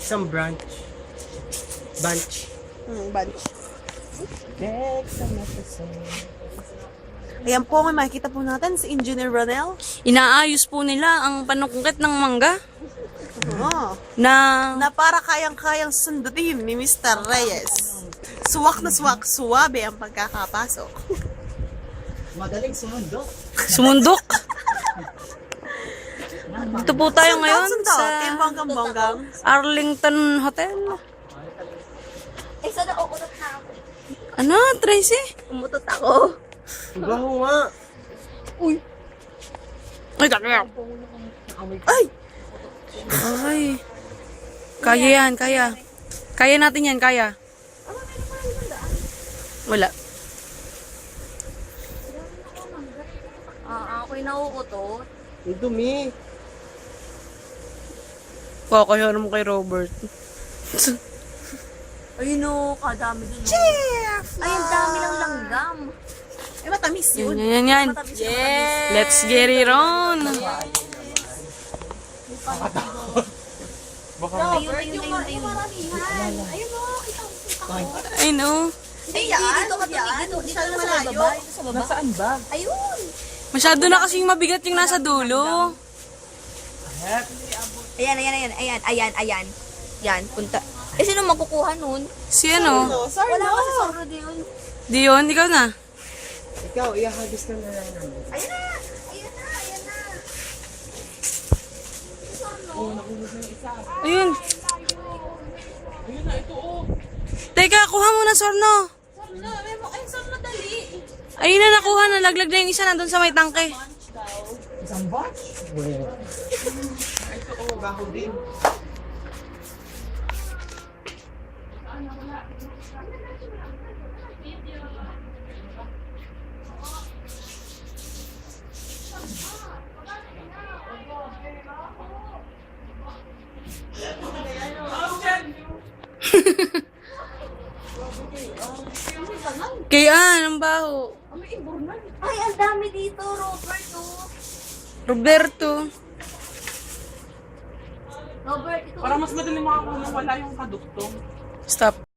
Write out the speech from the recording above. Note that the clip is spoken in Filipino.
Isang branch. Bunch. Bunch. Ayan po, may makikita po natin si Engineer Ronel. Inaayos po nila ang panukungkit ng mangga Oh, na na para kayang-kayang sundutin ni Mr. Reyes. Suwak na suwak, suwabe ang pagkakapasok. Madaling sumundok. sumundok. Dito po tayo ngayon Sundot, sa timbanggang-banggang. Arlington Hotel. Eh, sana uutot na ako. Ano, Tracy? Umutot ako. Baho nga. Ay, takya. Ay! Ay. Kaya yan, kaya. Kaya natin yan, kaya. Wala. Ako'y nauutot. Ang dumi. Kaya naman kay Robert. Ayun o, kadami din. Chef! Ay, ang dami lang langgam. Eh, matamis Yan, yun. yan, yan. Matamis na matamis. Let's get it on. Ayun. I know. Ay, dito ka dito. Dito sa baba. Dito sa baba. Nasaan ba? Ayun. Masyado na kasing mabigat yung nasa dulo. Ayan. Yan, punta. Eh, sino magkukuha nun? Si ano? Wala kasi sorro din yun. Dion, ikaw na. Ikaw, ihahagis ka na lang namin. Ayan na. Ayun. Teka, kuha mo na, Sorno. Ay, sorro dali. Ayun na, nakuha na. Laglag na yung isa nandun sa may tangke. Isang batch? Ito ko, baho din. Kaya, ang baho. Ay, ang dami dito, Robert. Oh. Roberto. Robert, ito. Para mas madali makakuha wala yung kaduktong. Stop.